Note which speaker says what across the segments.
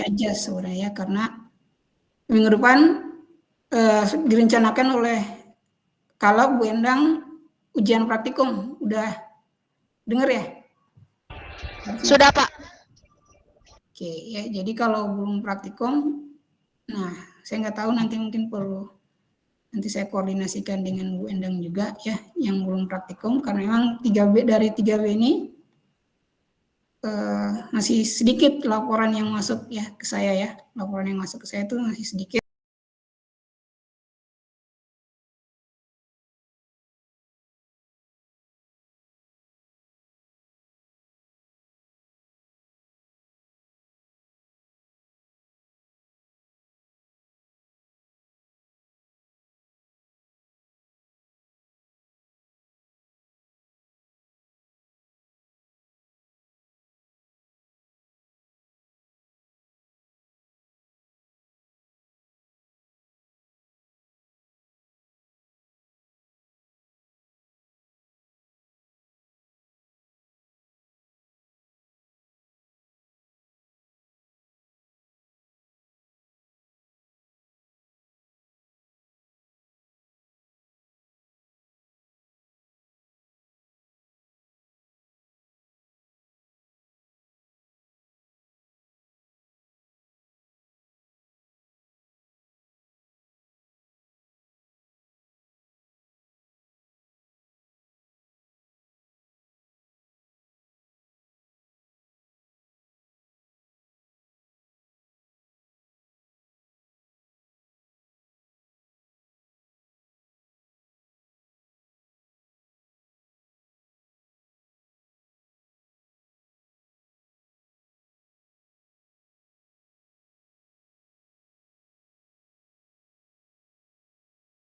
Speaker 1: aja sebenarnya, karena minggu depan direncanakan oleh kalau Bu Endang ujian praktikum. Udah dengar ya?
Speaker 2: Sudah, Pak.
Speaker 1: Oke, ya. Jadi kalau belum praktikum, nah saya nggak tahu, nanti mungkin perlu nanti saya koordinasikan dengan Bu Endang juga ya, yang belum praktikum, karena memang 3B dari 3B ini masih sedikit laporan yang masuk ya ke saya ya. Laporan yang masuk ke saya itu masih sedikit.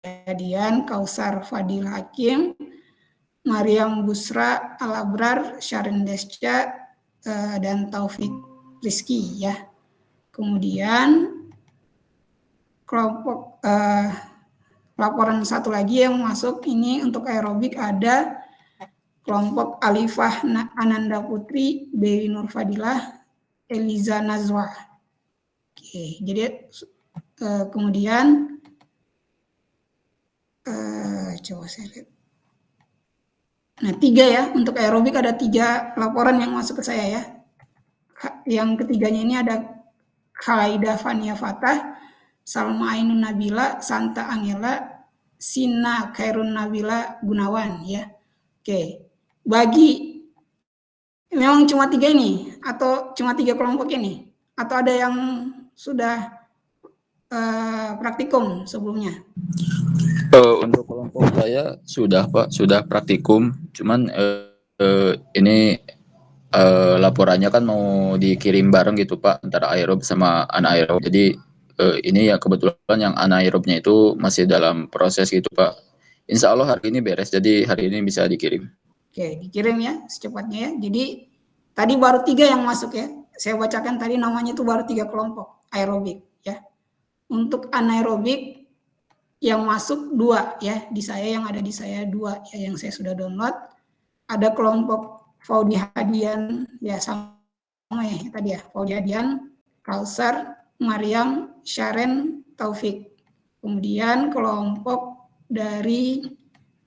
Speaker 1: Kemudian Kausar Fadil Hakim, Mariam Busra Alabrar, Sharon Desca, dan Taufik Rizky ya. Kemudian kelompok laporan satu lagi yang masuk ini untuk aerobik ada kelompok Alifah Ananda Putri, Dewi Nur Fadilah, Eliza Nazwa. Oke, jadi kemudian coba saya lihat. Nah, 3 ya, untuk aerobik ada 3 laporan yang masuk ke saya ya. Yang ketiganya ini ada Khalaida Fania Fatah, Salma Ainun Nabila, Santa Angela, Sina Khairun Nabila Gunawan ya. Oke, bagi memang cuma 3 ini atau cuma 3 kelompok ini, atau ada yang sudah praktikum sebelumnya?
Speaker 3: Untuk kelompok saya sudah Pak, sudah praktikum. Cuman ini laporannya kan mau dikirim bareng gitu Pak, antara aerob sama anaerob. Jadi ini ya kebetulan yang anaerobnya itu masih dalam proses gitu Pak. Insya Allah hari ini beres, jadi hari ini bisa dikirim.
Speaker 1: Oke, dikirim ya secepatnya ya. Jadi tadi baru 3 yang masuk ya. Saya bacakan tadi namanya itu baru 3 kelompok aerobik ya. Untuk anaerobik yang masuk 2 ya, di saya, yang ada di saya 2 ya, yang saya sudah download. Ada kelompok Faudi Hadian ya, sama ya tadi ya, Faudi Hadian, Kausar, Mariam, Sharon, Taufik. Kemudian kelompok dari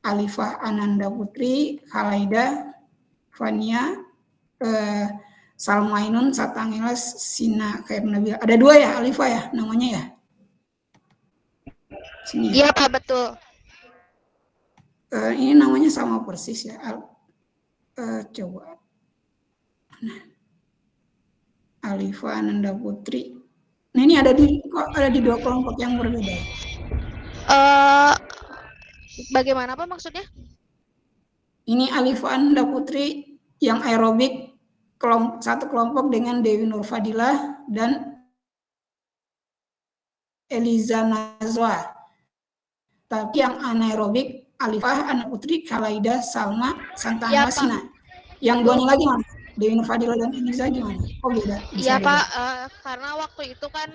Speaker 1: Alifah Ananda Putri, Khalaida, Fania, Salmainun, Satangilas, Sina Khairun Nabila. Ada 2 ya Alifah ya namanya ya?
Speaker 2: Iya Pak, betul.
Speaker 1: Ini namanya sama persis ya. Coba. Nah. Alifah Ananda Putri. Nah, ini ada di 2 kelompok yang berbeda.
Speaker 2: Bagaimana Pak maksudnya?
Speaker 1: Ini Alifah Ananda Putri yang aerobik satu kelompok dengan Dewi Nur Fadilah dan Eliza Nazwa. Tapi yang anaerobik Alifah Ananda Putri, Khalaida, Salma, Santa
Speaker 2: Ya,
Speaker 1: Sina. Yang 2-nya lagi mana? Dewi Nur Fadilah dan Eliza gimana? Oh beda.
Speaker 2: Iya Pak, karena waktu itu kan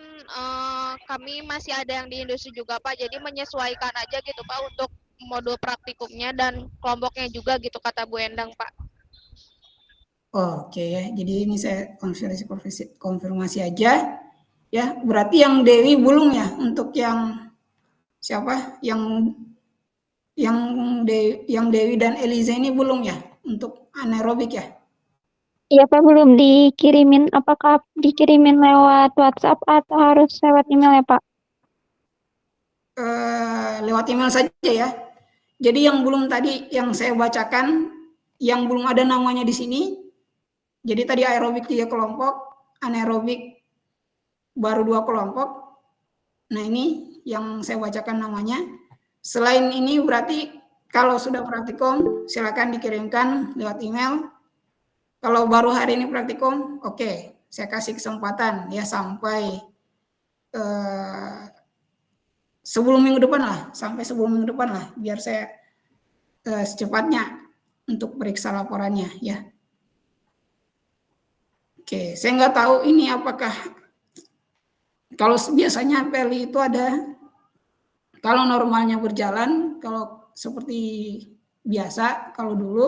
Speaker 2: kami masih ada yang di industri juga Pak, jadi menyesuaikan aja gitu Pak untuk modul praktikumnya dan kelompoknya juga gitu kata Bu Endang Pak.
Speaker 1: Oke ya, jadi ini saya konfirmasi aja. Ya, berarti yang Dewi belum ya untuk yang siapa? Yang Dewi dan Eliza ini belum ya untuk anaerobik ya?
Speaker 4: Iya Pak, belum dikirimin. Apakah dikirimin lewat WhatsApp atau harus lewat email ya Pak?
Speaker 1: Lewat email saja ya. Jadi yang belum tadi yang saya bacakan, yang belum ada namanya di sini. Jadi tadi aerobik 3 kelompok, anaerobik baru 2 kelompok. Nah ini yang saya bacakan namanya. Selain ini berarti kalau sudah praktikum silakan dikirimkan lewat email. Kalau baru hari ini praktikum, oke, saya kasih kesempatan ya sampai sebelum minggu depan lah, sampai sebelum minggu depan lah, biar saya secepatnya untuk periksa laporannya ya. Oke, saya nggak tahu ini apakah kalau biasanya PLI itu ada, kalau normalnya berjalan, kalau seperti biasa, kalau dulu,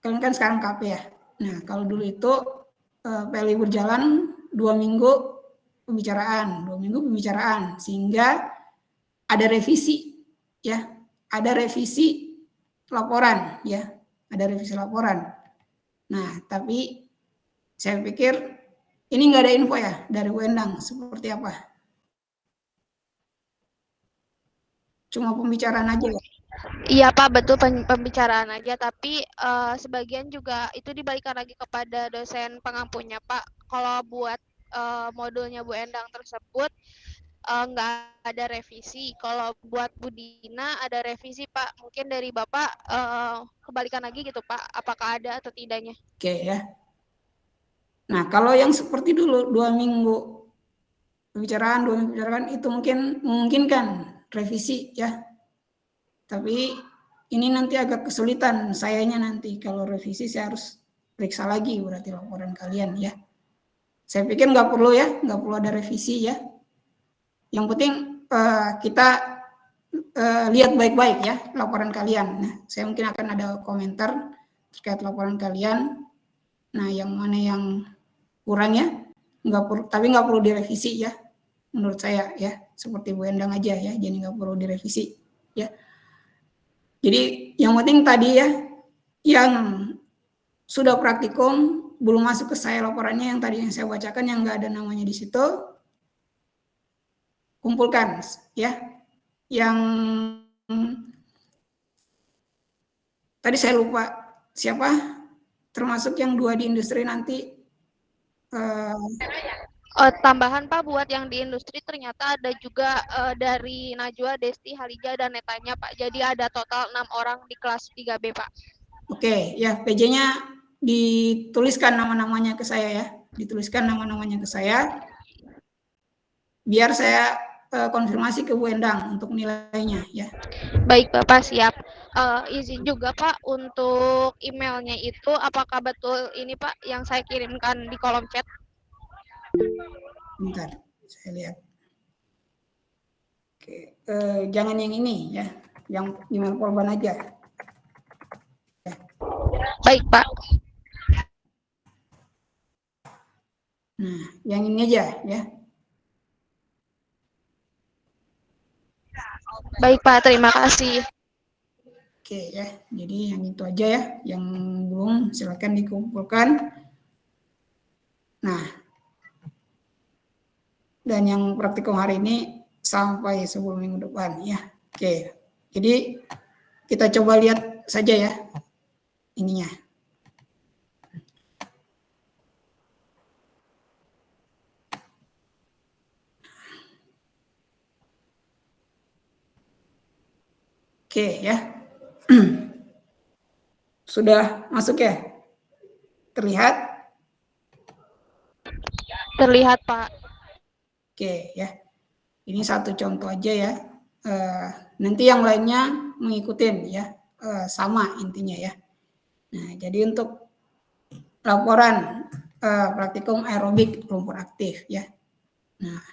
Speaker 1: kan sekarang KP ya. Nah, kalau dulu itu PLI berjalan 2 minggu pembicaraan, 2 minggu pembicaraan, sehingga ada revisi, ya, ada revisi laporan, ya, ada revisi laporan. Nah, tapi saya pikir ini nggak ada info ya dari Bu Endang seperti apa? Cuma pembicaraan aja ya?
Speaker 2: Iya Pak, betul pembicaraan aja, tapi sebagian juga itu dibalikan lagi kepada dosen pengampunya Pak. Kalau buat modulnya Bu Endang tersebut nggak ada revisi. Kalau buat Bu Dina ada revisi Pak. Mungkin dari Bapak kebalikan lagi gitu Pak, apakah ada atau tidaknya?
Speaker 1: Oke ya. Nah kalau yang seperti dulu 2 minggu pembicaraan, 2 minggu pembicaraan itu memungkinkan revisi ya. Tapi ini nanti agak kesulitan sayanya nanti kalau revisi saya harus periksa lagi berarti laporan kalian ya. Saya pikir nggak perlu ya, nggak perlu ada revisi ya. Yang penting kita lihat baik-baik ya laporan kalian. Nah, saya mungkin akan ada komentar terkait laporan kalian. Nah, yang mana yang kurang ya, tapi nggak perlu direvisi ya, menurut saya ya, seperti Bu Endang aja ya, jadi nggak perlu direvisi ya. Jadi yang penting tadi ya, yang sudah praktikum belum masuk ke saya laporannya yang tadi yang saya bacakan yang nggak ada namanya di situ, kumpulkan ya. Yang tadi saya lupa siapa, termasuk yang 2 di industri nanti.
Speaker 2: Tambahan Pak, buat yang di industri ternyata ada juga dari Najwa, Desti, Halija, dan Netanya Pak. Jadi ada total 6 orang di kelas 3B Pak.
Speaker 1: Oke, ya PJ-nya dituliskan nama-namanya ke saya ya. Dituliskan nama-namanya ke saya. Biar saya konfirmasi ke Bu Endang untuk nilainya ya.
Speaker 2: Baik Bapak, siap. Izin juga Pak untuk emailnya itu apakah betul ini Pak yang saya kirimkan di kolom chat?
Speaker 1: Bentar, saya lihat. Oke, jangan yang ini ya, yang email korban aja. Ya.
Speaker 2: Baik Pak.
Speaker 1: Nah, yang ini aja ya.
Speaker 2: Baik Pak, terima kasih.
Speaker 1: Oke ya, jadi yang itu aja ya, yang belum silakan dikumpulkan. Nah, dan yang praktikum hari ini sampai sebelum minggu depan ya. Oke, jadi kita coba lihat saja ya ininya. Oke ya. Sudah masuk ya? Terlihat?
Speaker 2: Terlihat Pak.
Speaker 1: Oke ya. Ini satu contoh aja ya. Nanti yang lainnya mengikutin ya. Sama intinya ya. Nah, jadi untuk laporan praktikum aerobik lumpur aktif ya. Nah,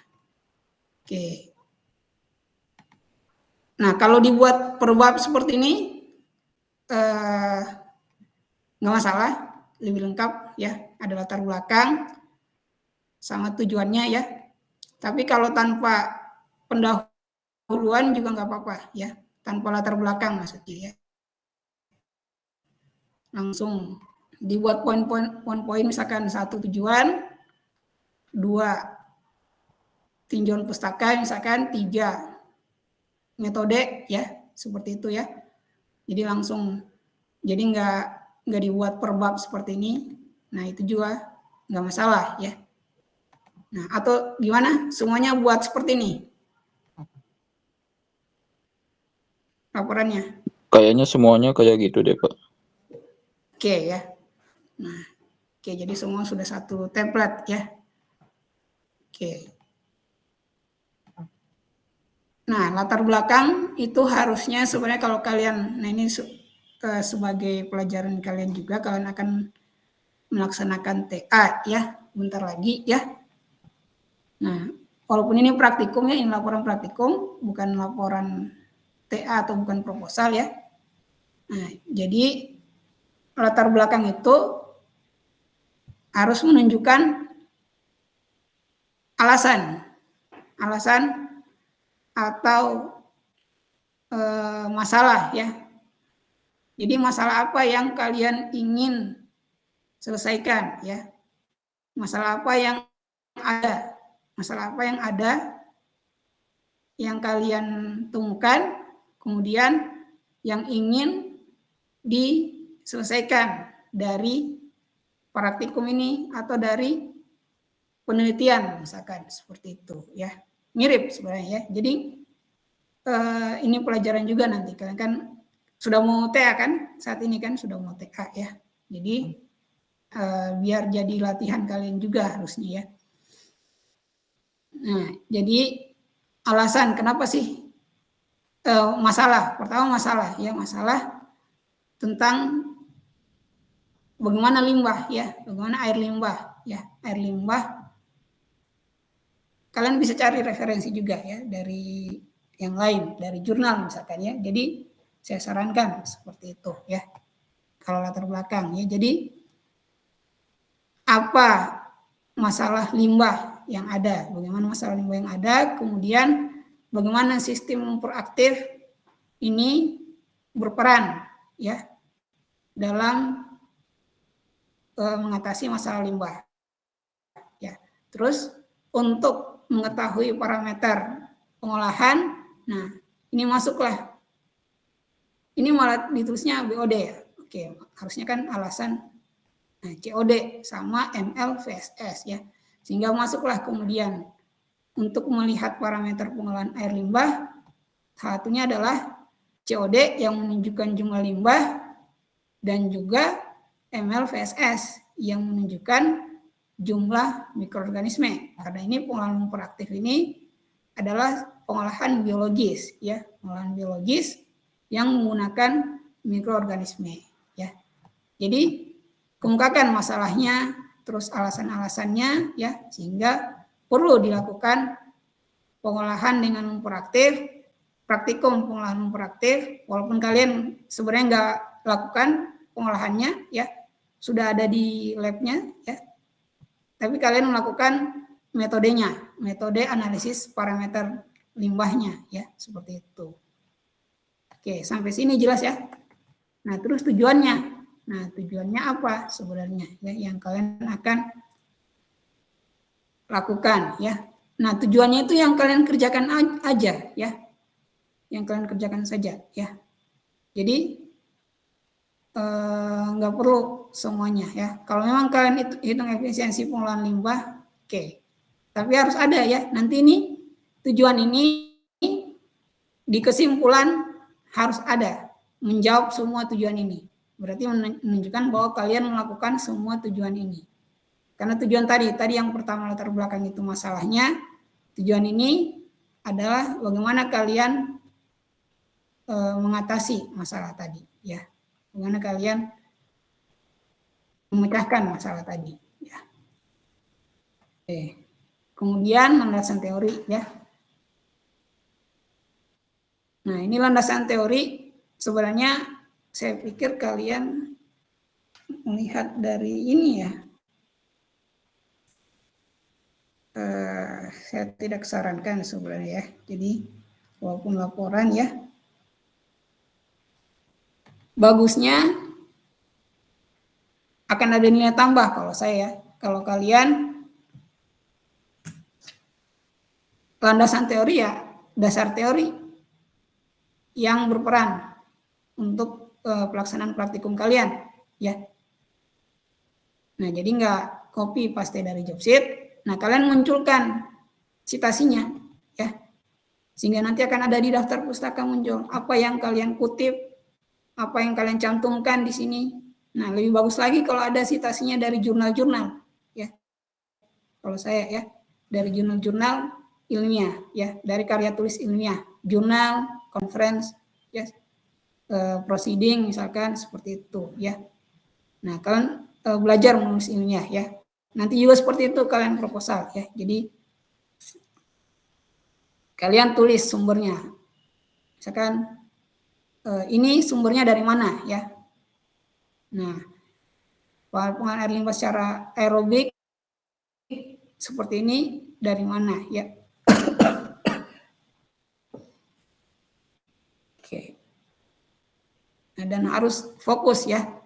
Speaker 1: oke. Nah, kalau dibuat per bab seperti ini nggak masalah, lebih lengkap ya. Ada latar belakang. sama tujuannya ya. Tapi kalau tanpa pendahuluan juga nggak apa-apa ya, tanpa latar belakang maksudnya ya. Langsung dibuat poin-poin misalkan 1 tujuan, 2 tinjauan pustaka, misalkan 3 metode ya, seperti itu ya. Jadi langsung, jadi nggak dibuat per bab seperti ini. Nah itu juga nggak masalah ya. Nah atau gimana? Semuanya buat seperti ini laporannya.
Speaker 3: Kayaknya semuanya kayak gitu deh Pak.
Speaker 1: Oke ya. Nah, oke jadi semua sudah satu template ya. Oke. Nah, latar belakang itu harusnya sebenarnya kalau kalian, nah ini sebagai pelajaran kalian juga, kalian akan melaksanakan TA ya, bentar lagi ya. Nah, walaupun ini praktikum ya, ini laporan praktikum, bukan laporan TA atau bukan proposal ya. Nah, jadi latar belakang itu harus menunjukkan alasan atau masalah ya. Jadi masalah apa yang kalian ingin selesaikan ya. Masalah apa yang ada yang kalian temukan, kemudian yang ingin diselesaikan dari praktikum ini atau dari penelitian misalkan seperti itu ya. Mirip sebenarnya ya. Jadi ini pelajaran juga nanti kalian kan sudah mau TA kan, saat ini kan sudah mau TA ya. Jadi biar jadi latihan kalian juga harusnya ya. Nah, jadi alasan kenapa sih masalah? Pertama masalah ya, masalah tentang bagaimana limbah ya, bagaimana air limbah ya, air limbah. Kalian bisa cari referensi juga ya dari yang lain, dari jurnal misalkan ya. Jadi saya sarankan seperti itu ya. Kalau latar belakang ya. Jadi apa masalah limbah yang ada? Bagaimana masalah limbah yang ada? Kemudian bagaimana sistem proaktif ini berperan ya dalam mengatasi masalah limbah. Ya. Terus untuk mengetahui parameter pengolahan, nah ini masuklah. Ini malah ditulisnya BOD ya. Oke, harusnya kan alasan nah, COD sama ML VSS ya. Sehingga masuklah kemudian untuk melihat parameter pengolahan air limbah, satunya adalah COD yang menunjukkan jumlah limbah dan juga ML VSS yang menunjukkan jumlah mikroorganisme. Karena ini pengolahan proaktif ini adalah pengolahan biologis ya, pengolahan biologis yang menggunakan mikroorganisme ya. Jadi kemukakan masalahnya, terus alasan-alasannya ya, sehingga perlu dilakukan pengolahan dengan proaktif, praktikum pengolahan proaktif, walaupun kalian sebenarnya nggak lakukan pengolahannya ya, sudah ada di labnya ya. Tapi kalian melakukan metodenya, metode analisis parameter limbahnya ya, seperti itu. Oke, sampai sini jelas ya. Nah, terus tujuannya. Nah, tujuannya apa sebenarnya ya yang kalian akan lakukan ya. Nah, tujuannya itu yang kalian kerjakan aja ya. Yang kalian kerjakan saja ya. Jadi nggak perlu semuanya ya. Kalau memang kalian hitung efisiensi pengolahan limbah, oke. Tapi harus ada ya. Nanti ini tujuan ini di kesimpulan harus ada menjawab semua tujuan ini. Berarti menunjukkan bahwa kalian melakukan semua tujuan ini. Karena tujuan tadi yang pertama latar belakang itu masalahnya. Tujuan ini adalah bagaimana kalian mengatasi masalah tadi ya. Bagaimana kalian memecahkan masalah tadi ya. Oke. Kemudian landasan teori ya. Nah, ini landasan teori sebenarnya saya pikir kalian melihat dari ini ya. saya tidak sarankan sebenarnya ya. Jadi walaupun laporan ya, bagusnya akan ada nilai tambah kalau saya. Kalau kalian landasan teori ya, dasar teori yang berperan untuk pelaksanaan praktikum kalian ya. Nah, jadi nggak copy paste dari job sheet. Nah, kalian munculkan citasinya ya. Sehingga nanti akan ada di daftar pustaka muncul apa yang kalian kutip, apa yang kalian cantumkan di sini. Nah, lebih bagus lagi kalau ada citasinya dari jurnal-jurnal ya. Kalau saya ya, dari jurnal-jurnal ilmiah ya, dari karya tulis ilmiah, jurnal, conference ya, proceeding misalkan seperti itu ya. Nah, kalian belajar menulis ilmiah ya. Nanti juga seperti itu kalian proposal ya. Jadi kalian tulis sumbernya. Misalkan ini sumbernya dari mana ya. Nah, pengelolaan air limbah secara aerobik seperti ini dari mana ya. Oke. Nah, dan harus fokus ya.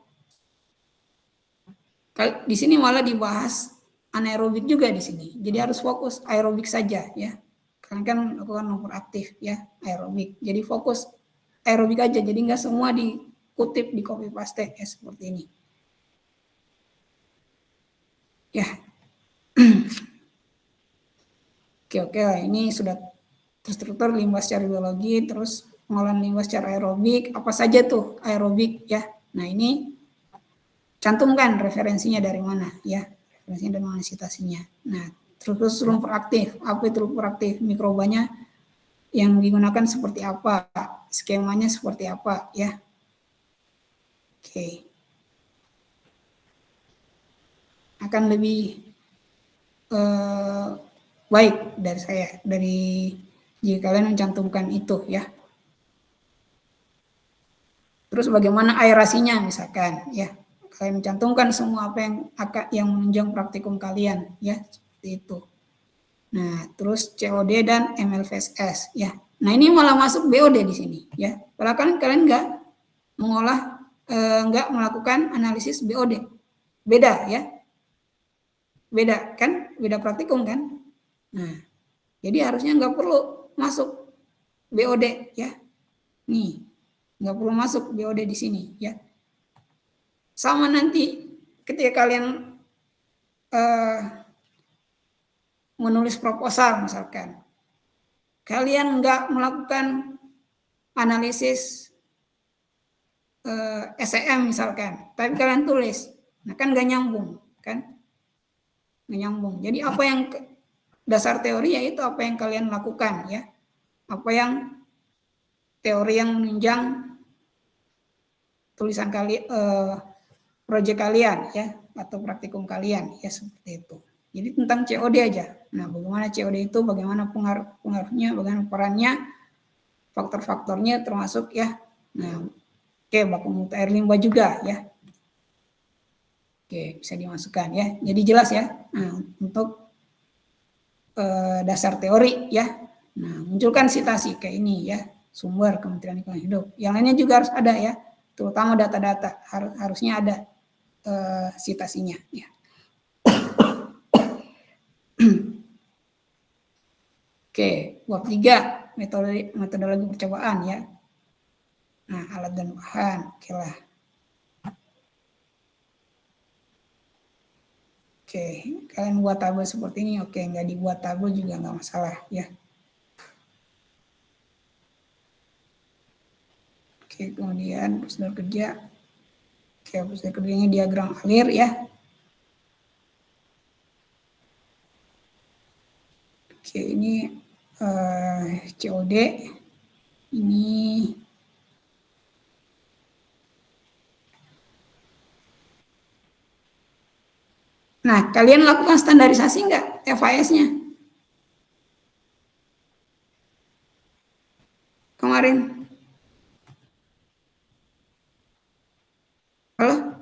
Speaker 1: Di sini malah dibahas anaerobik juga di sini. Jadi harus fokus aerobik saja ya. Kalian kan melakukan nomor aktif ya, aerobik. Jadi fokus aerobik aja. Jadi nggak semua dikutip, di copy paste ya seperti ini. Ya. Oke, ini sudah terstruktur limbah secara biologi, terus pengolahan limbah secara aerobik, apa saja tuh aerobik ya. Nah, ini cantumkan referensinya dari mana ya, referensinya dari mana citasinya. Nah, terus lumpur aktif, apa itu lumpur aktif, mikrobanya yang digunakan seperti apa, skemanya seperti apa ya. Oke. Akan lebih baik dari saya, dari jika kalian mencantumkan itu ya. Terus bagaimana aerasinya misalkan ya. Kalian mencantumkan semua apa yang menunjang praktikum kalian ya, seperti itu. Nah, terus COD dan MLVSS ya. Nah, ini malah masuk BOD di sini ya. Padahal kan kalian nggak melakukan analisis BOD. Beda ya. Beda kan? Beda praktikum kan? Nah, jadi harusnya nggak perlu masuk BOD ya. Nih, nggak perlu masuk BOD di sini ya. Sama nanti ketika kalian menulis proposal misalkan, kalian nggak melakukan analisis SEM misalkan, tapi kalian tulis, nah kan nggak nyambung kan, nggak nyambung. Jadi apa yang dasar teori yaitu apa yang kalian lakukan ya, apa yang teori yang menunjang tulisan kalian, proyek kalian ya, atau praktikum kalian ya, seperti itu. Jadi tentang COD aja. Nah, bagaimana COD itu, bagaimana pengaruhnya, bagaimana perannya, faktor-faktornya termasuk ya. Nah, oke, baku mutu air limbah juga ya. Oke, bisa dimasukkan ya. Jadi jelas ya. Nah, untuk dasar teori ya. Nah, munculkan citasi kayak ini ya, sumber Kementerian Lingkungan Hidup. Yang lainnya juga harus ada ya, terutama data-data harusnya ada citasinya ya. Oke, bab 3 metodologi percobaan ya. Nah, alat dan bahan, oke lah. Oke, kalian buat tabel seperti ini, oke, nggak dibuat tabel juga nggak masalah ya. Oke, kemudian prosedur kerja. Oke, prosedur kerjanya diagram alir ya. Oke, ini COD. Ini nah, kalian lakukan standarisasi nggak FAS-nya? Kemarin. Halo?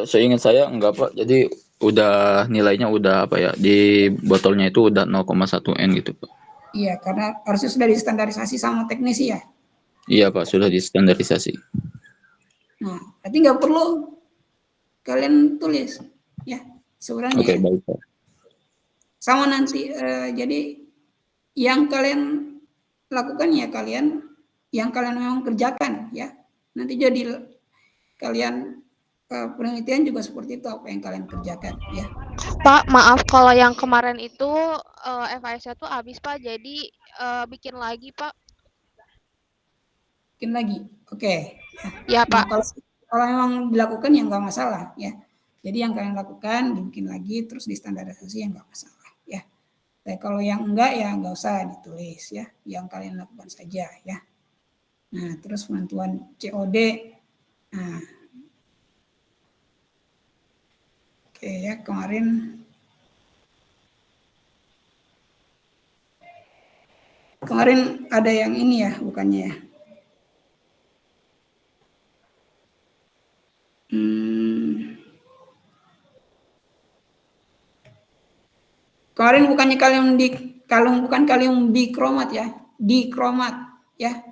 Speaker 3: Seingat saya enggak Pak. Jadi udah nilainya udah apa ya, di botolnya itu udah 0,1 N gitu Pak.
Speaker 1: Iya, karena harusnya sudah distandarisasi sama teknisi ya.
Speaker 3: Iya Pak, sudah distandarisasi.
Speaker 1: Nah, berarti nggak perlu kalian tulis ya sebenarnya.
Speaker 3: Oke, baik Pak.
Speaker 1: Sama nanti jadi yang kalian lakukan ya yang kalian memang kerjakan ya. Nanti jadi kalian penelitian juga seperti itu apa yang kalian kerjakan ya.
Speaker 2: Pak, maaf kalau yang kemarin itu FAS-nya tuh habis Pak, jadi bikin lagi Pak.
Speaker 1: Bikin lagi, oke.
Speaker 2: Ya
Speaker 1: Nah,
Speaker 2: Pak.
Speaker 1: kalau memang dilakukan ya nggak masalah ya. Jadi yang kalian lakukan dibikin lagi terus distandarisasi ya nggak masalah ya. Tapi kalau yang enggak ya nggak usah ditulis ya. Yang kalian lakukan saja ya. Nah terus penentuan COD. Nah, oke ya kemarin ada yang ini ya bukannya ya. Kemarin bukannya bukan kalium dikromat ya, dikromat ya,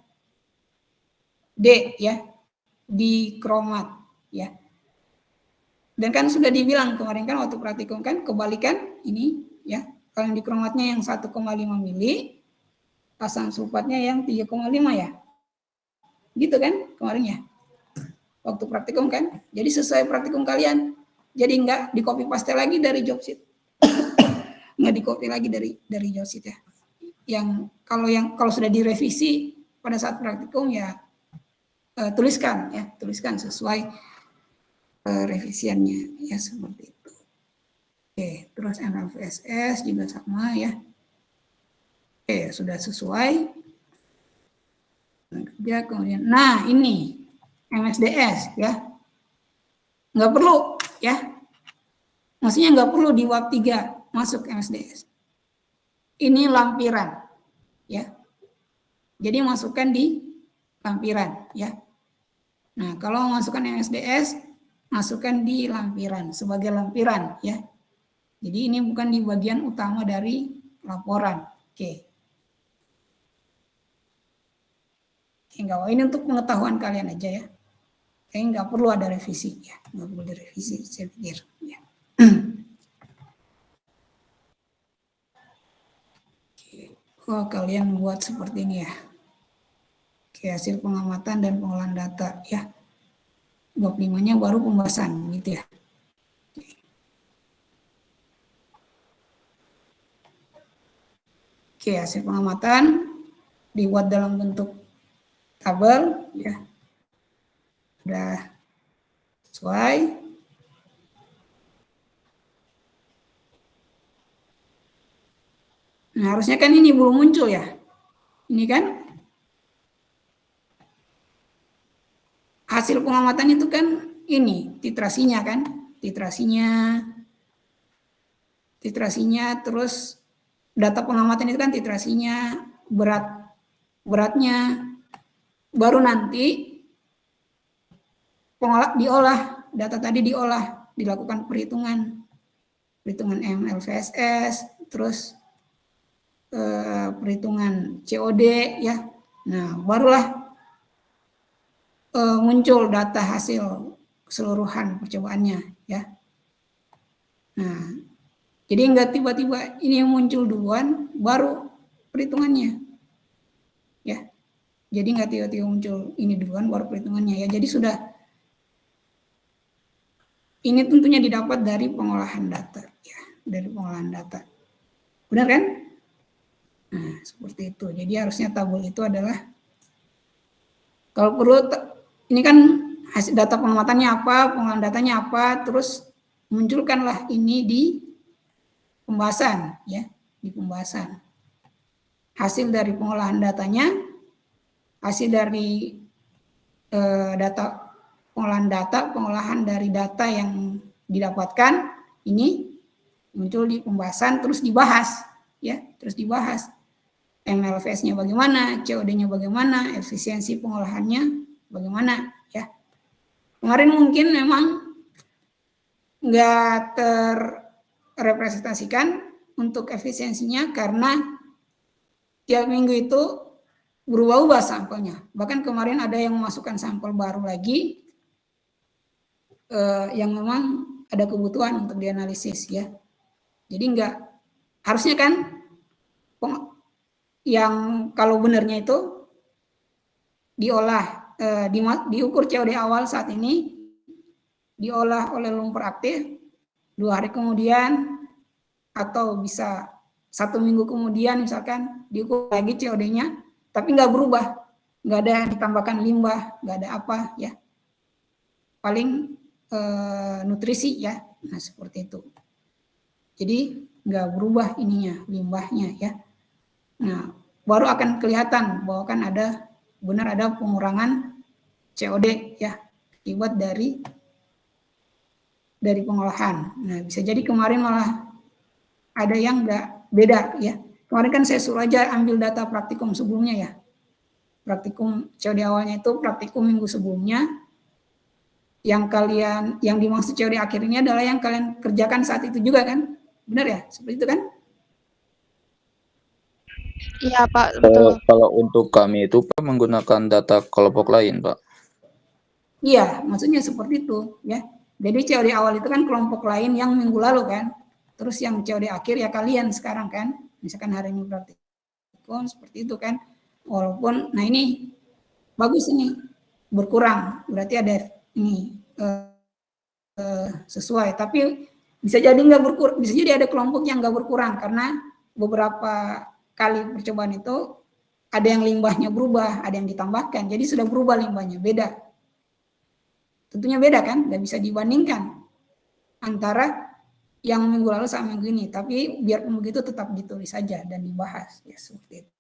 Speaker 1: D ya, dikromat ya. Dan kan sudah dibilang kemarin kan waktu praktikum kan kebalikan ini ya, kalium dikromatnya yang 1,5 mili, asam sulfatnya yang 3,5 ya, gitu kan kemarin ya, waktu praktikum kan. Jadi sesuai praktikum kalian, jadi nggak di copy paste lagi dari job sheet. Nggak di-copy lagi dari job sheet ya. Yang kalau sudah direvisi pada saat praktikum ya tuliskan sesuai revisiannya ya seperti itu. Oke, terus MLVSS juga sama ya. Oke, sudah sesuai. Ya, kemudian nah ini MSDS ya. Nggak perlu ya. Maksudnya nggak perlu di WAP 3 masuk MSDS. Ini lampiran, ya. Jadi masukkan di lampiran, ya. Nah, kalau masukkan MSDS, masukkan di lampiran sebagai lampiran, ya. Jadi ini bukan di bagian utama dari laporan. Oke. Enggak, ini untuk pengetahuan kalian aja ya. Nggak perlu ada revisi, ya. Nggak perlu direvisi, saya pikir, ya. Oh, kalian buat seperti ini ya. Oke, hasil pengamatan dan pengolahan data ya. Bab 5-nya baru pembahasan gitu ya. Oke, hasil pengamatan dibuat dalam bentuk tabel ya. Sudah sesuai. Nah, harusnya kan ini belum muncul ya. Ini kan hasil pengamatan itu kan ini titrasinya kan. Titrasinya terus data pengamatan itu kan titrasinya, beratnya, baru nanti diolah, data tadi diolah, dilakukan perhitungan MLVSS, terus perhitungan COD ya. Nah, barulah muncul data hasil keseluruhan percobaannya ya. Nah, jadi enggak tiba-tiba ini yang muncul duluan baru perhitungannya. Ya. Jadi enggak tiba-tiba muncul ini duluan baru perhitungannya ya. Jadi sudah ini tentunya didapat dari pengolahan data ya, dari pengolahan data. Benar kan? Nah, seperti itu. Jadi harusnya tabel itu adalah, kalau perlu, ini kan hasil data pengamatannya apa, pengolahan datanya apa, terus munculkanlah ini di pembahasan, ya, di pembahasan. Hasil dari pengolahan datanya, hasil dari pengolahan dari data yang didapatkan, ini muncul di pembahasan, terus dibahas, ya, terus dibahas. MLVS-nya bagaimana, COD-nya bagaimana, efisiensi pengolahannya bagaimana ya. Kemarin mungkin memang nggak terrepresentasikan untuk efisiensinya karena tiap minggu itu berubah-ubah sampelnya. Bahkan kemarin ada yang memasukkan sampel baru lagi yang memang ada kebutuhan untuk dianalisis ya. Jadi nggak harusnya kan yang kalau benarnya itu diolah diukur COD awal saat ini, diolah oleh lumpur aktif 2 hari kemudian atau bisa 1 minggu kemudian misalkan diukur lagi COD-nya, tapi nggak berubah, nggak ada ditambahkan limbah, nggak ada apa ya, paling nutrisi ya, nah seperti itu. Jadi nggak berubah ininya limbahnya ya. Nah baru akan kelihatan bahwa kan benar ada pengurangan COD ya akibat dari pengolahan. Nah bisa jadi kemarin malah ada yang nggak beda ya. Kemarin kan saya suruh aja ambil data praktikum sebelumnya ya. Praktikum COD awalnya itu praktikum minggu sebelumnya. Yang dimaksud COD akhir ini adalah yang kalian kerjakan saat itu juga kan? Benar ya? Seperti itu kan?
Speaker 2: Iya Pak, betul.
Speaker 3: Kalau untuk kami itu Pak menggunakan data kelompok lain Pak.
Speaker 1: Iya, maksudnya seperti itu ya. Jadi COD awal itu kan kelompok lain yang minggu lalu kan. Terus yang COD akhir ya kalian sekarang kan. Misalkan hari ini praktikum seperti itu kan. Walaupun, nah ini bagus ini berkurang. Berarti ada ini sesuai. Tapi bisa jadi nggak berkurang. Bisa jadi ada kelompok yang nggak berkurang karena beberapa kali percobaan itu ada yang limbahnya berubah, ada yang ditambahkan. Jadi sudah berubah limbahnya, beda. Tentunya beda kan, nggak bisa dibandingkan antara yang minggu lalu sama minggu ini. Tapi biarpun begitu tetap ditulis saja dan dibahas ya seperti itu.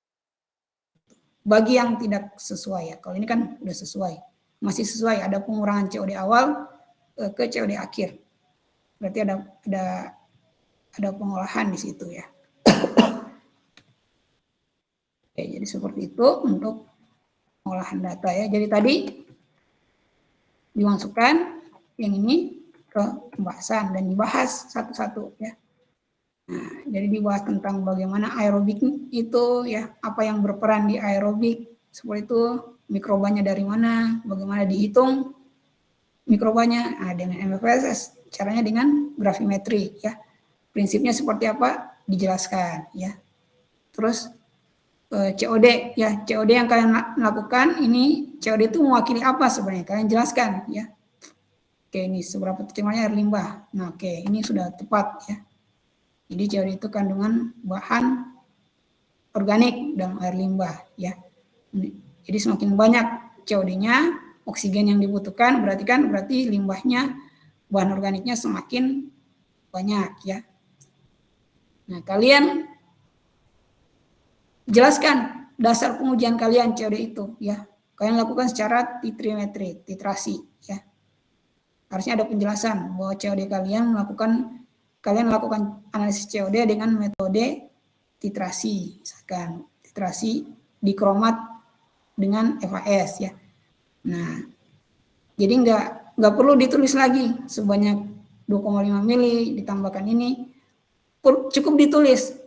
Speaker 1: Bagi yang tidak sesuai ya, kalau ini kan udah sesuai, masih sesuai. Ada pengurangan COD awal ke COD akhir. Berarti ada pengolahan di situ ya. Oke, jadi seperti itu untuk pengolahan data ya. Jadi tadi dimasukkan yang ini ke pembahasan dan dibahas satu-satu ya. Nah, jadi dibahas tentang bagaimana aerobik itu ya, apa yang berperan di aerobik, seperti itu, mikrobanya dari mana, bagaimana dihitung mikrobanya, dengan MFSS, caranya dengan gravimetri ya. Prinsipnya seperti apa dijelaskan ya. Terus COD ya, COD yang kalian lakukan ini, COD itu mewakili apa sebenarnya, kalian jelaskan ya. Oke, ini seberapa tercemarnya air limbah. Nah, oke, ini sudah tepat ya. Jadi COD itu kandungan bahan organik dalam air limbah ya. Jadi semakin banyak COD-nya, oksigen yang dibutuhkan, berarti limbahnya, bahan organiknya semakin banyak ya. Nah, kalian jelaskan dasar pengujian kalian COD itu ya. Kalian lakukan secara titrimetri, titrasi ya. Harusnya ada penjelasan bahwa COD kalian lakukan analisis COD dengan metode titrasi, misalkan titrasi dikromat dengan FAS ya. Nah, jadi nggak perlu ditulis lagi sebanyak 2,5 mili ditambahkan ini, cukup ditulis.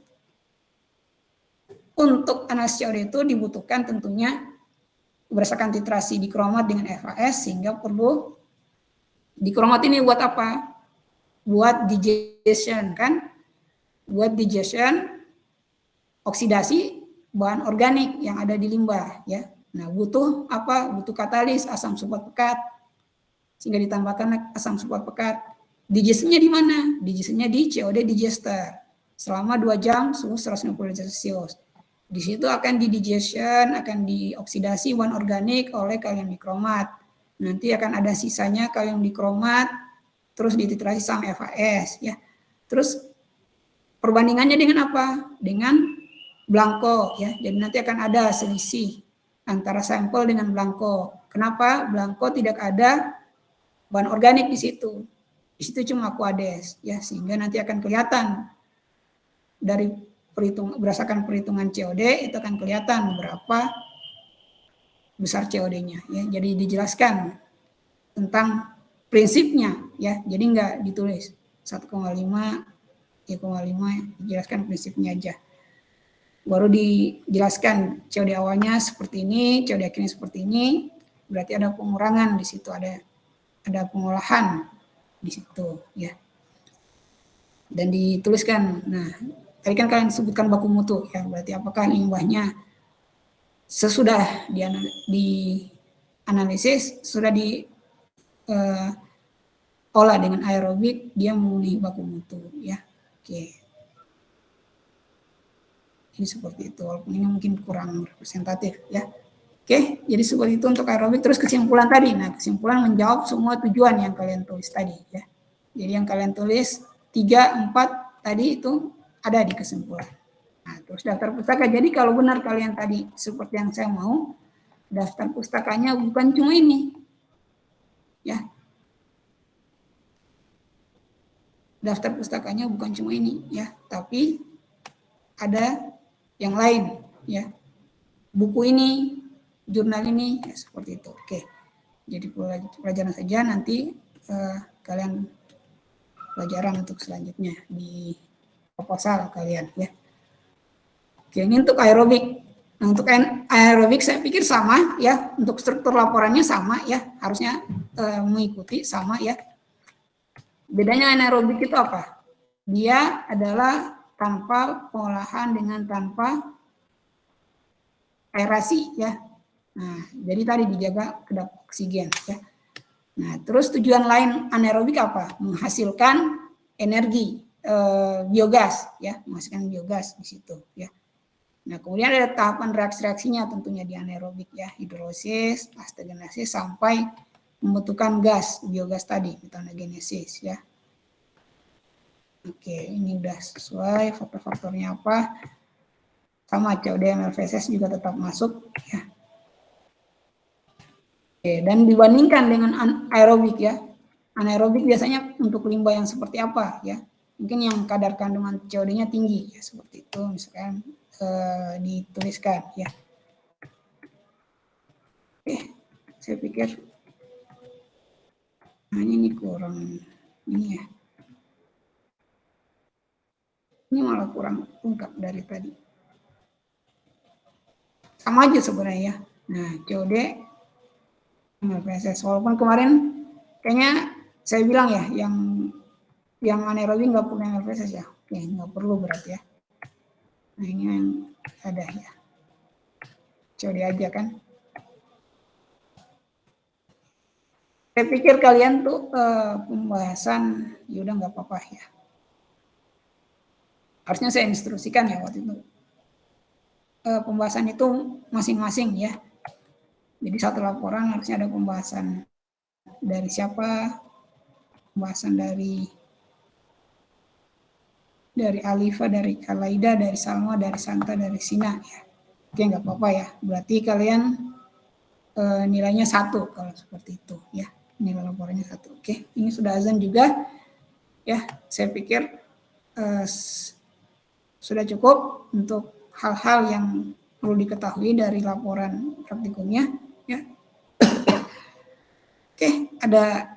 Speaker 1: Untuk analisis COD itu dibutuhkan tentunya berdasarkan titrasi dikromat dengan FAS, sehingga perlu dikromat ini buat apa? Buat digestion kan? Buat digestion, oksidasi bahan organik yang ada di limbah ya. Nah, butuh apa? Butuh katalis asam sulfat pekat, sehingga ditambahkan asam sulfat pekat. Digestionnya di mana? Digestionnya di COD digester selama 2 jam suhu 150 derajat Celcius. Di situ akan didigestion, akan dioksidasi bahan organik oleh kalium dikromat. Nanti akan ada sisanya kalium dikromat, terus dititrasi sama FAS ya. Terus perbandingannya dengan apa? Dengan blanko ya. Jadi nanti akan ada selisih antara sampel dengan blanko. Kenapa? Blanko tidak ada bahan organik di situ. Di situ cuma aquades ya, sehingga nanti akan kelihatan dari berdasarkan perhitungan COD itu akan kelihatan berapa besar COD-nya ya. Jadi dijelaskan tentang prinsipnya ya. Jadi nggak ditulis 1,5, 3,5, dijelaskan prinsipnya aja. Baru dijelaskan COD awalnya seperti ini, COD akhirnya seperti ini, berarti ada pengurangan di situ, ada pengolahan di situ ya. Dan dituliskan. Nah, tadi kan kalian sebutkan baku mutu ya, berarti apakah limbahnya sesudah dianalisis, sudah diolah dengan aerobik, dia memenuhi baku mutu ya. Oke. Ini seperti itu, walaupun ini mungkin kurang representatif ya. Oke, jadi seperti itu untuk aerobik. Terus kesimpulan tadi. Nah, kesimpulan menjawab semua tujuan yang kalian tulis tadi ya. Jadi yang kalian tulis 3, 4 tadi itu ada di kesimpulan. Nah, terus daftar pustaka. Jadi kalau benar kalian tadi seperti yang saya mau, daftar pustakanya bukan cuma ini. Ya. Daftar pustakanya bukan cuma ini ya, tapi ada yang lain ya. Buku ini, jurnal ini ya, seperti itu. Oke. Jadi pelajaran saja, nanti kalian pelajaran untuk selanjutnya di proposal kalian ya. Oke, ini untuk aerobik. Nah, untuk aerobik saya pikir sama ya, untuk struktur laporannya sama ya, harusnya mengikuti sama ya. Bedanya anaerobik itu apa? Dia adalah tanpa pengolahan dengan tanpa aerasi ya. Nah, jadi tadi dijaga kedap oksigen ya. Nah, terus tujuan lain anaerobik apa? Menghasilkan energi biogas ya, menghasilkan biogas di situ ya. Nah, kemudian ada tahapan reaksi-reaksinya tentunya di anaerobik ya, hidrolisis, astegenesis sampai membutuhkan gas, biogas tadi, metanogenesis ya. Oke, ini udah sesuai, faktor-faktornya apa. Sama COD MLVSS juga tetap masuk ya. Oke, dan dibandingkan dengan aerobik ya. Anaerobik biasanya untuk limbah yang seperti apa ya? Mungkin yang kadar kandungan COD-nya tinggi ya, seperti itu misalkan dituliskan ya. Oke, saya pikir hanya ini kurang ini ya. Ini malah kurang lengkap dari tadi. Sama aja sebenarnya. Nah, COD MLVSS. Walaupun kemarin kayaknya saya bilang ya, yang anaerobik nggak perlu MLVSS ya. Oke, nggak perlu berarti ya. Nah, ini yang ada ya. COD aja kan. Saya pikir kalian tuh pembahasan, yaudah nggak apa-apa ya. Harusnya saya instruksikan ya waktu itu. Pembahasan itu masing-masing ya. Jadi satu laporan harusnya ada pembahasan dari siapa, pembahasan dari Alifa, dari Kalaida, dari Salma, dari Santa, dari Sina ya. Oke, nggak apa-apa ya. Berarti kalian nilainya 1 kalau seperti itu ya. Nilai laporannya 1. Oke, ini sudah azan juga ya. Saya pikir sudah cukup untuk hal-hal yang perlu diketahui dari laporan praktikumnya ya. Oke, ada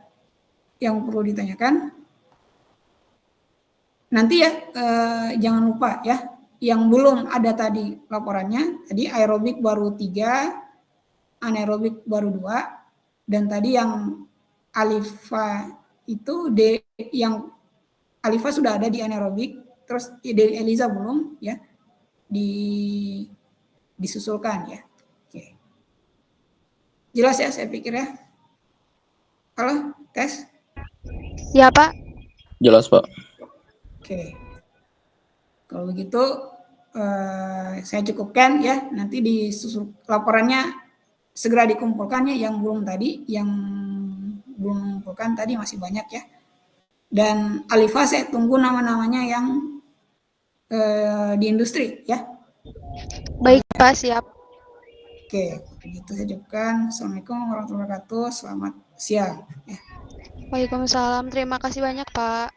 Speaker 1: yang perlu ditanyakan? Nanti ya jangan lupa ya, yang belum ada tadi laporannya, tadi aerobik baru 3, anaerobik baru 2, dan tadi yang Alifa itu yang Alifa sudah ada di anaerobik, terus dari Eliza belum ya, disusulkan ya. Oke. Jelas ya saya pikir ya. Halo, tes?
Speaker 2: Ya, Pak.
Speaker 3: Jelas, Pak.
Speaker 1: Oke. Kalau begitu saya cukupkan ya. Nanti disusul laporannya segera dikumpulkan ya, yang belum mengumpulkan tadi masih banyak ya. Dan Alifa saya tunggu nama-namanya yang di industri ya.
Speaker 2: Baik, Pak, siap.
Speaker 1: Oke, begitu saya cukupkan. Assalamualaikum warahmatullahi wabarakatuh. Selamat siang. Ya.
Speaker 2: Waalaikumsalam. Terima kasih banyak, Pak.